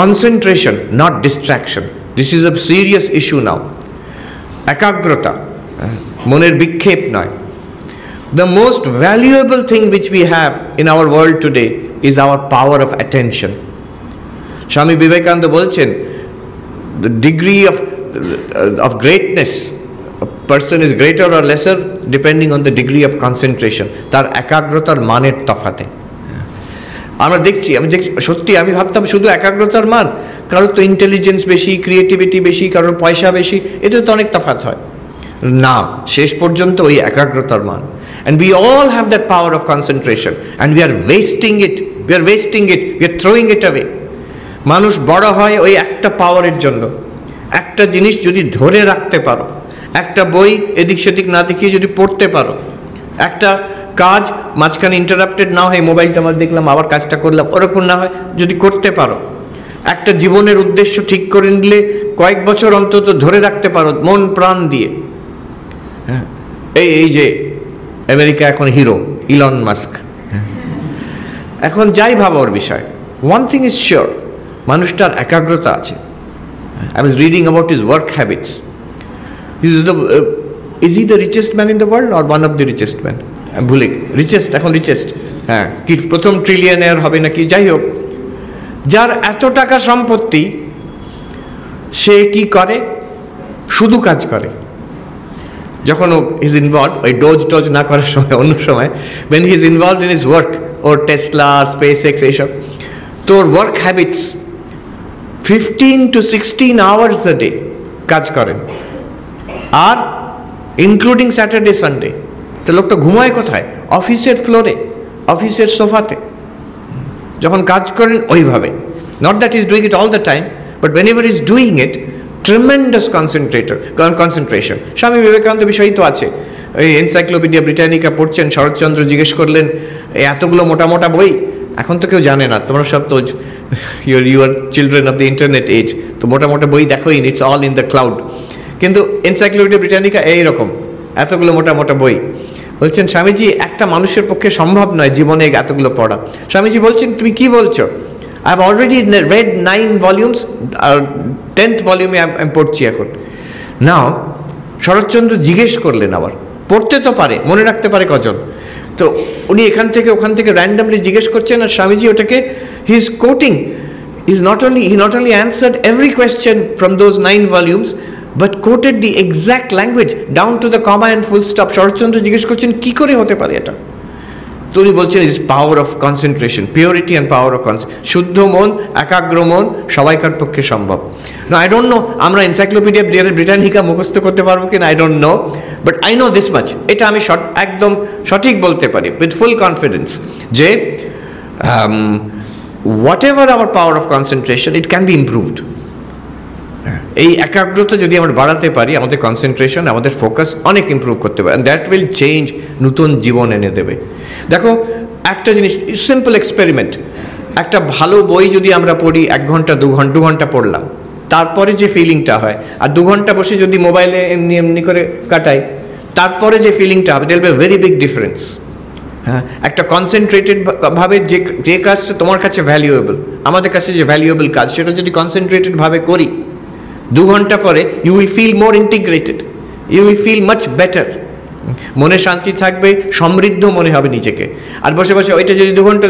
Concentration, not distraction. This is a serious issue now. Ekagrata, moner bikkhep noy. The most valuable thing which we have in our world today is our power of attention. Swami Vivekananda bolchen, the degree of greatness, a person is greater or lesser depending on the degree of concentration. Tar ekagratar maner tafate. আমরা দেখছি, সত্যি আমি ভাবতাম শুধু একাগ্রতার মান, কারোর তো intelligence বেশি, ক্রিয়েটিভিটি বেশি, কারোর পয়সা বেশি, এতে তো অনেক তফাৎ হয় না। শেষ পর্যন্ত ওই একাগ্রতার মান। And we all have that power of concentration and we are wasting it, we are throwing it away. মানুষ বড় হয় ওই একটা পাওয়ারের জন্য। একটা জিনিস যদি ধরে রাখতে পারো, একটা বই এদিক সেদিক না দেখিয়ে যদি পড়তে পারো, একটা কাজ মাঝখানে ইন্টারাপ্টেড না হয়, মোবাইলটা আমার দেখলাম আবার কাজটা করলাম, ওরকম না হয় যদি করতে পারো, একটা জীবনের উদ্দেশ্য ঠিক করে নিলে কয়েক বছর অন্তত ধরে রাখতে পারো মন প্রাণ দিয়ে। হ্যাঁ, এই যে আমেরিকা এখন হিরো ইলন মাস্ক, এখন যাই ভাবো ওর বিষয়, ওয়ান থিং ইজ শিওর, মানুষটার একাগ্রতা আছে। I was reading about his work habits. Is he the richest man in the world or one of the richest men? ভুলে রিচেস্ট, এখন রিচেস্ট, হ্যাঁ, কি প্রথম ট্রিলিয়নার হবে নাকি, যাই হোক, যার এত টাকা সম্পত্তি, সে কি করে, শুধু কাজ করে। যখন ও ইজ ইনভলভ, ওই ডোজ না করার সময়, অন্য সময় when he is involved in his work, or Tesla, SpaceX এইসব, তো ওর work habits 15 to 16 hours a day কাজ করেন, আর ইনক্লুডিং স্যাটারডে সানডে। তো লোকটা ঘুমায় কোথায়? অফিসের ফ্লোরে, অফিসের সোফাতে যখন কাজ করেন ওইভাবে। Not that is doing it all the time, but whenever is doing it, tremendous concentration. Swami Vivekananda বিষয়ই তো আছে, এই এনসাইক্লোপিডিয়া ব্রিটানিকা পড়ছেন, শরৎচন্দ্র জিজ্ঞেস করলেন এতগুলো মোটা মোটা বই, এখন তো কেউ জানে না, তোমরা সব তো your children of the internet age, তো মোটা মোটা বই দেখোই, it's all in the cloud. কিন্তু এনসাইক্লোপিডিয়া ব্রিটানিকা এইরকম এতগুলো মোটা মোটা বই। বলছেন স্বামীজি, একটা মানুষের পক্ষে সম্ভব নয় জীবনে এতগুলো পড়া। স্বামীজি বলছেন, তুমি কি বলছো? I have already read 9 volumes, আর 10th ভলিউমে আমি পড়ছি এখন। নাও শরৎচন্দ্র জিজ্ঞেস করলেন, আবার পড়তে তো পারে, মনে রাখতে পারে কজন? তো উনি এখান থেকে ওখান থেকে র্যান্ডামলি জিজ্ঞেস করছেন, আর স্বামীজি ওটাকে he is coating. he not only answered every question from those 9 volumes, but quoted the exact language down to the comma and full stop. Saratchandra জিজ্ঞেস করছেন কি করে হতে পারে এটা? তো উনি বলছেন is power of concentration, purity and power of শুদ্ধ মন, একাগ্র মন সবাইকার পক্ষে সম্ভব। না, আই ডোন্ট নো আমরা এনসাইক্লোপিডিয়া ব্রিটানিকা মুখস্থ করতে পারবো কিনা, I don't know, but I know this much, এটা আমি একদম সঠিক বলতে পারি উইথ ফুল কনফিডেন্স যে what ever our power of concentration, it can be improved. এই একাগ্রতা যদি আমরা বাড়াতে পারি, আমাদের কনসেন্ট্রেশন, আমাদের ফোকাস অনেক ইমপ্রুভ করতে পারে, দ্যাট উইল চেঞ্জ, নতুন জীবন এনে দেবে। দেখো একটা জিনিস, সিম্পল এক্সপেরিমেন্ট, একটা ভালো বই যদি আমরা পড়ি 1 ঘন্টা 2 ঘন্টা পড়লাম, তারপরে যে ফিলিংটা হয়, আর 2 ঘন্টা বসে যদি মোবাইলে এমনি করে কাটাই, তারপরে যে ফিলিংটা হবে, there will be very big difference. হ্যাঁ, একটা কনসেন্ট্রেটেড ভাবে যে কাজটা তোমার কাছে ভ্যালুয়েবল, আমাদের কাছে যে ভ্যালুয়েবল কাজ, সেটা যদি কনসেন্ট্রেটেড ভাবে করি, 2 ঘন্টা পরে you will feel more integrated, you will feel much better. মনে শান্তি থাকবে, সমৃদ্ধ মনে হবে নিজেকে। আর বসে বসে ওইটা যদি 2 ঘন্টা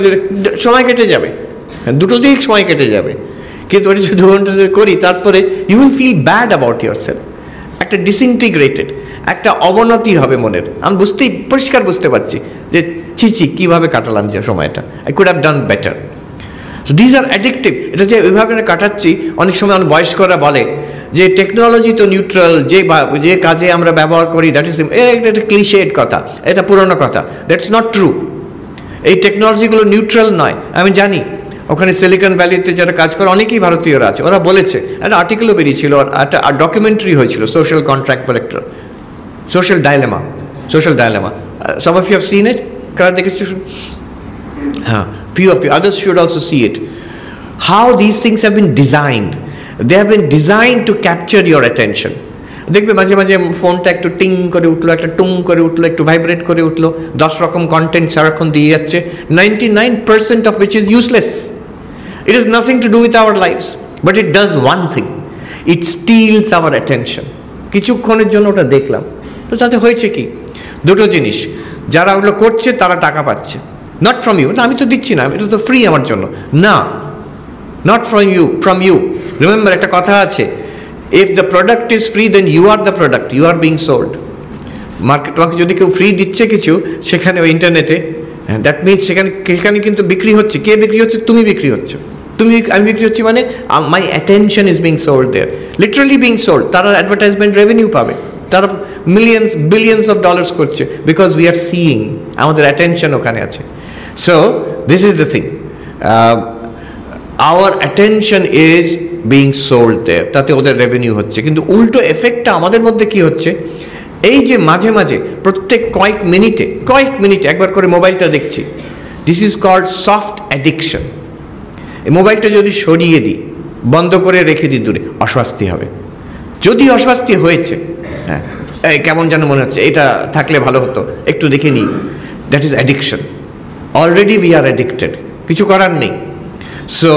সময় কেটে যাবে, দুটোতেই সময় কেটে যাবে, কিন্তু ওইটা যদি 2 ঘন্টা করি, তারপরে you will feel bad about yourself, একটা ডিসইন্টিগ্রেটেড, একটা অবনতি হবে মনের। আমি পরিষ্কার বুঝতে পারছি যে ছি কীভাবে কাটালাম যে সময়টা, I could have done better. So these are addictive. এটা যে ওইভাবে কাটাচ্ছি, অনেক সময় অনেক বয়স্করা বলে যে টেকনোলজি তো নিউট্রাল, যে কাজে আমরা ব্যবহার করি দ্যাট ইজ, এটা ক্লিশেড কথা, এটা পুরনো কথা। That's not true. এই টেকনোলজিগুলো নিউট্রাল নয়। আমি জানি ওখানে সিলিকন ভ্যালিতে যারা কাজ করে অনেকেই ভারতীয়রা আছে, ওরা বলেছে, একটা আর্টিকেলও বেরিয়েছিল, একটা ডকুমেন্টারি হয়েছিল, social contract protector, social dilemma. Some of you have seen it, কারা দেখেছো? হ্যাঁ, few of you, others should also see it. How these things have been designed. They have been designed to capture your attention. দেখবে মাঝে মাঝে ফোনটা একটু টিং করে উঠলো, একটা টুং করে উঠলো, একটু ভাইব্রেট করে উঠলো, 10 রকম কন্টেন্ট সারাক্ষণ দিয়ে যাচ্ছে, 99% of which is useless. It has nothing to do with our lives, but it does one thing. It steals our attention. কিছুক্ষণের জন্য ওটা দেখলাম, তো তাতে হয়েছে কি? দুটো জিনিস, যারা ওগুলো করছে তারা টাকা পাচ্ছে, নট ফ্রম ইউ, আমি তো দিচ্ছি না, এটা তো ফ্রি আমার জন্য না, নট ফ্রম ইউ। রিমেম্বার, একটা কথা আছে, if the product is free then you are the product, you are being sold. Market, তোমাকে যদি কেউ ফ্রি দিচ্ছে কিছু সেখানে ওই ইন্টারনেটে, দ্যাট মিনস সেখানে কিন্তু বিক্রি হচ্ছে। কে বিক্রি হচ্ছে? তুমি বিক্রি হচ্ছ। আমি বিক্রি হচ্ছি মানে my attention is being sold there, literally being sold. তারা অ্যাডভার্টাইজমেন্ট রেভিনিউ পাবে, তারা মিলিয়ন্স বিলিয়ন্স অফ ডলার্স করছে, বিকজ উই আর সিইং, আমাদের অ্যাটেনশন ওখানে আছে। So this is the thing, our attention is being sold there, তাতে ওদের revenue হচ্ছে। কিন্তু উল্টো এফেক্টটা আমাদের মধ্যে কি হচ্ছে, এই যে মাঝে মাঝে প্রত্যেক কয়েক মিনিটে একবার করে মোবাইলটা দেখছি, this is called soft addiction. এই মোবাইলটা যদি সরিয়ে দিই, বন্ধ করে রেখে দিই দূরে, অস্বস্তি হবে। যদি অস্বস্তি হয়েছে, হ্যাঁ কেমন যেন মনে হচ্ছে, এটা থাকলে ভালো হতো, একটু দেখে নিই, that is addiction. Already we are addicted, কিছু করার নেই। So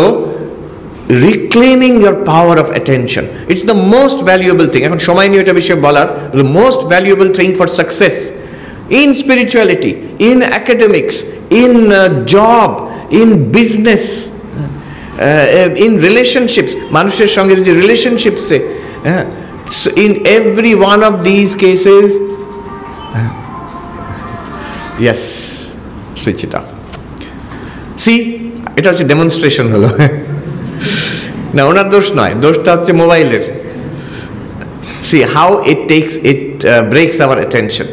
reclaiming your power of attention, it's the most valuable thing. এখন সময় নিয়ে এটা বিষয়ে বলার, the most valuable thing for success in spirituality, in academics, in job, in business, in relationships, মানুষের সঙ্গে যে রিলেশনশিপসে, in every one of these cases, yes, switch it off. See, এটা হচ্ছে ডেমনস্ট্রেশন হলো না, ওনার দোষ নয়, দোষটা হচ্ছে মোবাইলের। See how it breaks our attention.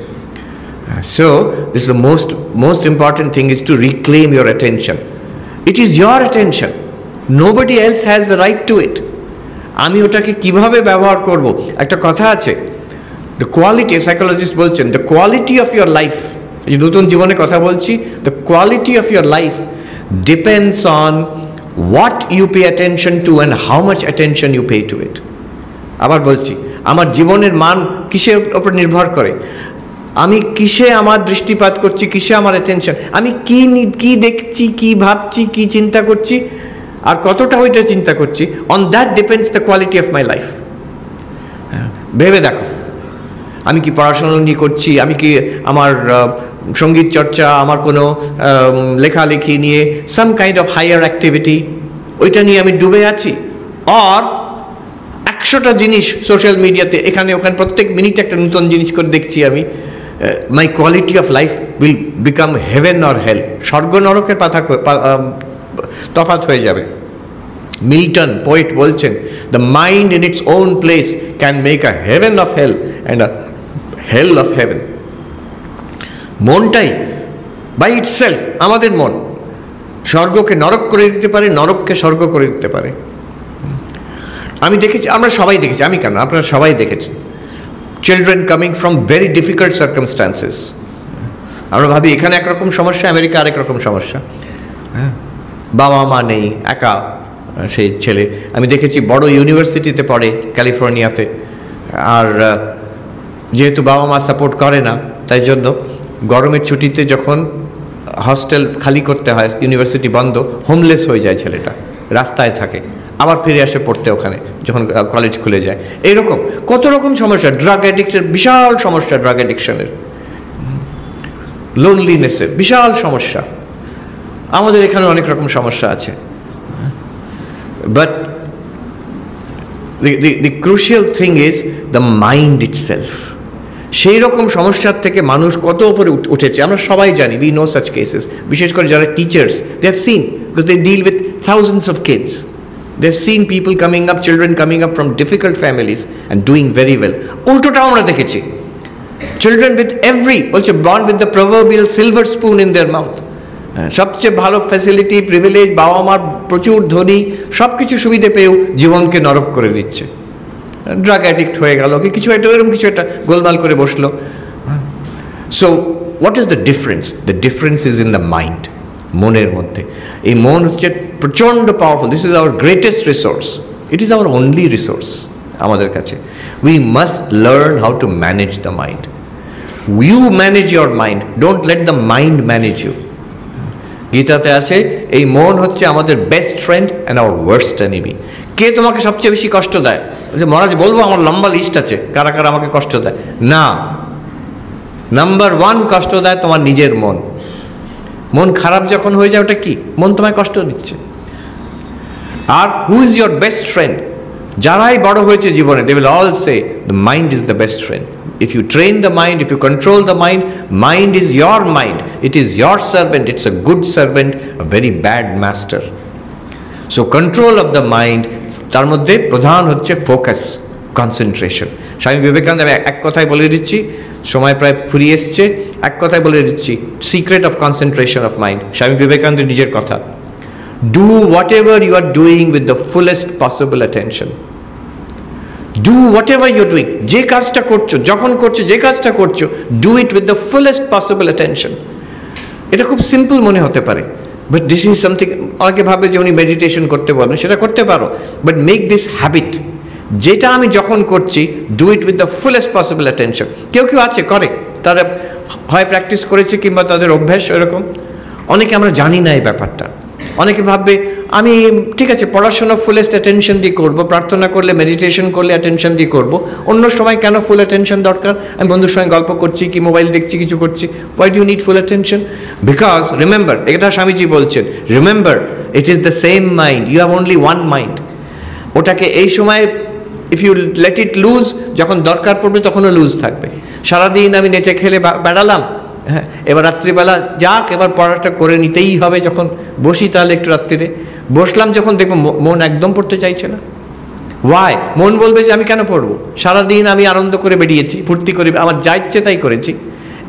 So this is the most important thing, is to reclaim your attention. It is your attention, nobody else has the right to it. আমি ওটাকে কিভাবে ব্যবহার করব? একটা কথা আছে, the quality, সাইকোলজিস্ট বলছেন, the quality of your life, এই নতুন জীবনে কথা বলছি, the quality of your life depends on what you pay attention to and how much attention you pay to it. আবার বলছি, আমার জীবনের মান কিসের উপর নির্ভর করে? আমি কিসে আমার দৃষ্টিপাত করছি, কিসে আমার অ্যাটেনশন, আমি কি দেখছি, কি ভাবছি, কি চিন্তা করছি, আর কতটা ওইটা চিন্তা করছি, on that depends the quality of my life. ভেবে দেখো, আমি কি পড়াশোনা নিয়ে করছি, আমি কি আমার সঙ্গীত চর্চা, আমার কোনো লেখালেখি নিয়ে, some kind of higher activity, ওইটা নিয়ে আমি ডুবে আছি, আর 100টা জিনিস সোশ্যাল মিডিয়াতে এখানে ওখানে প্রত্যেক মিনিটে একটা নতুন জিনিস করে দেখছি আমি, my quality of life will become heaven or hell, স্বর্গ নরকের তফাৎ হয়ে যাবে। মিল্টন পোয়েট বলছেন, the mind in its own place can make a heaven of hell and a hell of heaven. মনটাই বাই ইটসেলফ, আমাদের মন স্বর্গকে নরক করে দিতে পারে, নরককে স্বর্গ করে দিতে পারে। আমি দেখেছি, আমরা সবাই দেখেছি, আমি কেন, আপনারা সবাই দেখেছি, children coming from very difficult circumstances. আমরা ভাবি এখানে একরকম সমস্যা, আমেরিকা আরেক রকম সমস্যা, বাবা মা নেই, একা সেই ছেলে। আমি দেখেছি বড় ইউনিভার্সিটিতে পড়ে ক্যালিফোর্নিয়াতে, আর যেহেতু বাবা মা সাপোর্ট করে না, তাই জন্য গরমের ছুটিতে যখন হস্টেল খালি করতে হয়, ইউনিভার্সিটি বন্ধ, হোমলেস হয়ে যায় ছেলেটা, রাস্তায় থাকে, আবার ফিরে আসে পড়তে ওখানে যখন কলেজ খুলে যায়। এইরকম কত রকম সমস্যা, ড্রাগ অ্যাডিকশন, বিশাল সমস্যা, ড্রাগ অ্যাডিকশনের, লোনলিনেসের বিশাল সমস্যা। আমাদের এখানে অনেক রকম সমস্যা আছে, but the crucial thing is the mind itself. সেই রকম সমস্যার থেকে মানুষ কত উপরে উঠেছে আমরা সবাই জানি, we know such cases. বিশেষ করে যারা teachers, they have seen, because they deal with thousands of kids. They have seen people coming up, children coming up from difficult families and doing very well. উল্টোটাও আমরা দেখেছি, children with বলছে born with the proverbial silver spoon in their mouth. সবচেয়ে ভালো facility, privilege, বাবা মার প্রচুর ধনী, সব কিছু সুবিধে পেয়েও জীবনকে নরক করে দিচ্ছে, ড্রাগ অ্যাডিক্ট হয়ে গেল, কি কিছু একটা এরকম কিছু একটা গোলমাল করে বসলো। So what is the difference? The difference is in the mind, মনের মধ্যে। এই মন হচ্ছে প্রচণ্ড powerful, this is our greatest resource, it is our only resource আমাদের কাছে। We must learn how to manage the mind. You manage your mind, don't let the mind manage you. গীতাতে আছে এই মন হচ্ছে আমাদের best friend and our worst enemy. কে তোমাকে সবচেয়ে বেশি কষ্ট দেয়? যে মহারাজ বলবো, আমার লম্বা লিস্ট আছে কারা কারা আমাকে কষ্ট দেয়। না, নাম্বার 1 কষ্ট দেয় তোমার নিজের মন। মন খারাপ যখন হয়ে যায়, ওটা কি? মন তোমায় কষ্ট দিচ্ছে। আর who is your best friend? যারাই বড় হয়েছে জীবনে, they will all say the mind is the best friend. If you train the mind, if you control the mind, mind is your mind. It is your servant. It's a good servant, a very bad master. So control of the mind, তার মধ্যে প্রধান হচ্ছে focus, concentration. Swami Vivekananda, আমি এক কথায় বলে দিচ্ছি, সময় প্রায় ফুরিয়ে এসছে, এক কথায় বলে দিচ্ছি, secret of concentration of mind, স্বামী বিবেকানন্দের নিজের কথা। Do whatever you are doing with the fullest possible attention. Do whatever you're doing. যে কাজটা করছো, যখন করছো, যে কাজটা করছো, do it with the fullest possible attention. এটা খুব সিম্পল মনে হতে পারে, বাট দিস ইজ সামথিং। অনেকে ভাবে যে উনি মেডিটেশন করতে বলেন, সেটা করতে পারো, বাট মেক দিস হ্যাবিট। যেটা আমি যখন করছি, do it with the fullest possible attention. কেউ কেউ আছে করে, তারা হয় প্র্যাকটিস করেছে কিংবা তাদের অভ্যাস এরকম। অনেকে আমরা জানি না এই ব্যাপারটা। অনেকে ভাববে আমি ঠিক আছে পড়াশোনা ফুলেস্ট অ্যাটেনশন দিয়ে করবো, প্রার্থনা করলে, মেডিটেশন করলে অ্যাটেনশন দিয়ে করবো, অন্য সময় কেন ফুল অ্যাটেনশন দরকার? আমি বন্ধুর সঙ্গে গল্প করছি কি মোবাইল দেখছি, কিছু করছি, why do you need full attention? Because remember, এটা স্বামীজি বলছেন, remember it is the same mind, you have only one mind. ওটাকে এই সময় if you let it loose, যখন দরকার পড়বে তখনও লুজ থাকবে। সারাদিন আমি নেচে খেলে বেড়ালাম, হ্যাঁ, এবার রাত্রিবেলা যাক, এবার পড়াটা করে নিতেই হবে। যখন বসি তাহলে একটু রাত্রিরে বসলাম, যখন দেখবো মন একদম পড়তে চাইছে না। ওয়াই? মন বলবে যে আমি কেন পড়বো? সারাদিন আমি আনন্দ করে বেরিয়েছি, ফুর্তি করে, আমার যা ইচ্ছে তাই করেছি।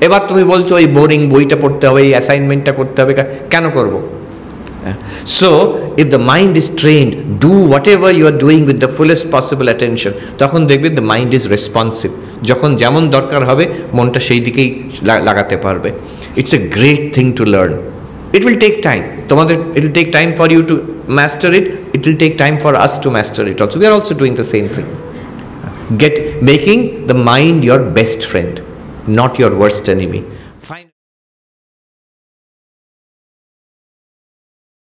এবার তুমি বলছো এই বোরিং বইটা পড়তে হবে, এই অ্যাসাইনমেন্টটা করতে হবে, কেন করবো? So if the mind is trained, do whatever you are doing with the fullest possible attention, তখন দেখবে the mind is responsive. যখন যেমন দরকার হবে মনটা সেই দিকেই লাগাতে পারবে। It's a great thing to learn. It will take time. It will take time for you to master it. It will take time for us to master it also. We are also doing the same thing. Making the mind your best friend, not your worst enemy.